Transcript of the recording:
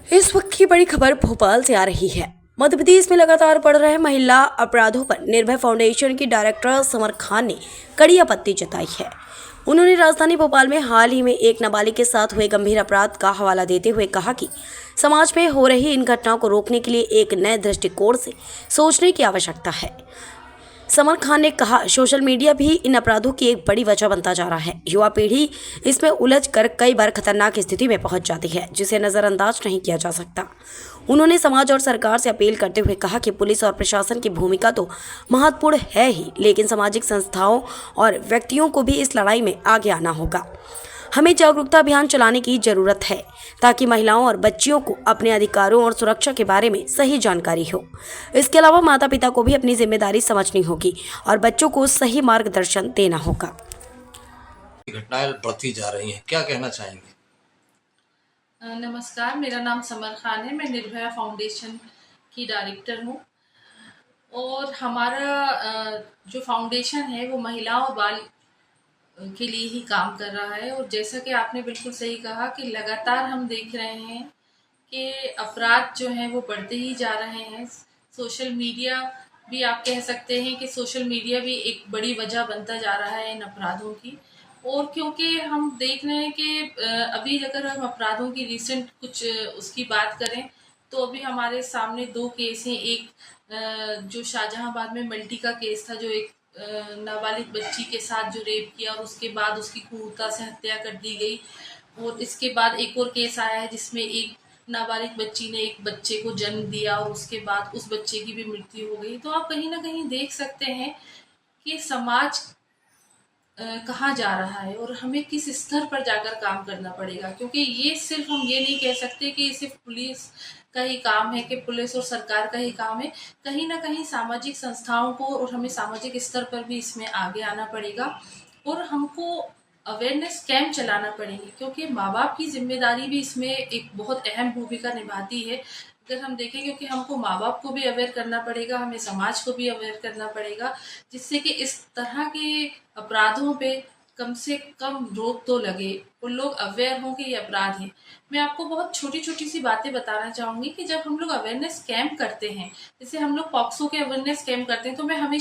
इस वक्त की बड़ी खबर भोपाल से आ रही है। मध्य प्रदेश में लगातार बढ़ रहे महिला अपराधों पर निर्भय फाउंडेशन की डायरेक्टर समर खान ने कड़ी आपत्ति जताई है। उन्होंने राजधानी भोपाल में हाल ही में एक नाबालिग के साथ हुए गंभीर अपराध का हवाला देते हुए कहा कि समाज में हो रही इन घटनाओं को रोकने के लिए एक नए दृष्टिकोण से सोचने की आवश्यकता है। समर खान ने कहा, सोशल मीडिया भी इन अपराधों की एक बड़ी वजह बनता जा रहा है। युवा पीढ़ी इसमें उलझ कर कई बार खतरनाक स्थिति में पहुंच जाती है, जिसे नज़रअंदाज नहीं किया जा सकता। उन्होंने समाज और सरकार से अपील करते हुए कहा कि पुलिस और प्रशासन की भूमिका तो महत्वपूर्ण है ही, लेकिन सामाजिक संस्थाओं और व्यक्तियों को भी इस लड़ाई में आगे आना होगा। हमें जागरूकता अभियान चलाने की जरूरत है ताकि महिलाओं और बच्चियों को अपने अधिकारों और सुरक्षा के बारे में सही जानकारी हो। इसके अलावा माता पिता को भी अपनी जिम्मेदारी समझनी होगी और बच्चों को सही मार्गदर्शन देना होगा। घटनाएं बढ़ती जा रही हैं, क्या कहना चाहेंगे? नमस्कार, मेरा नाम समर खान है। मैं निर्भया फाउंडेशन की डायरेक्टर हूँ और हमारा जो फाउंडेशन है वो महिलाओं और बाल के लिए ही काम कर रहा है। और जैसा कि आपने बिल्कुल सही कहा कि लगातार हम देख रहे हैं कि अपराध जो हैं वो बढ़ते ही जा रहे हैं। सोशल मीडिया भी आप कह सकते हैं कि सोशल मीडिया भी एक बड़ी वजह बनता जा रहा है इन अपराधों की। और क्योंकि हम देख रहे हैं कि अभी अगर हम अपराधों की रिसेंट कुछ उसकी बात करें तो अभी हमारे सामने 2 केस हैं। एक जो शाहजहांबाद में मल्टी का केस था, जो एक नाबालिग बच्ची के साथ जो रेप किया और उसके बाद उसकी क्रूरता से हत्या कर दी गई। और इसके बाद एक और केस आया है जिसमें एक नाबालिग बच्ची ने एक बच्चे को जन्म दिया और उसके बाद उस बच्चे की भी मृत्यु हो गई। तो आप कहीं ना कहीं देख सकते हैं कि समाज कहाँ जा रहा है और हमें किस स्तर पर जाकर काम करना पड़ेगा। क्योंकि ये सिर्फ हम ये नहीं कह सकते कि सिर्फ पुलिस का ही काम है, कि पुलिस और सरकार का ही काम है। कहीं ना कहीं सामाजिक संस्थाओं को और हमें सामाजिक स्तर पर भी इसमें आगे आना पड़ेगा और हमको अवेयरनेस कैंप चलाना पड़ेंगे, क्योंकि माँ बाप की जिम्मेदारी भी इसमें एक बहुत अहम भूमिका निभाती है। अगर हम देखें, क्योंकि हमको माँ बाप को भी अवेयर करना पड़ेगा, हमें समाज को भी अवेयर करना पड़ेगा, जिससे कि इस तरह के अपराधों पे कम से कम रोक तो लगे और लोग अवेयर हों कि ये अपराध है। मैं आपको बहुत छोटी छोटी सी बातें बताना चाहूँगी कि जब हम लोग अवेयरनेस कैंप करते हैं, जैसे हम लोग पॉक्सो के अवेयरनेस कैंप करते हैं, तो मैं हमेशा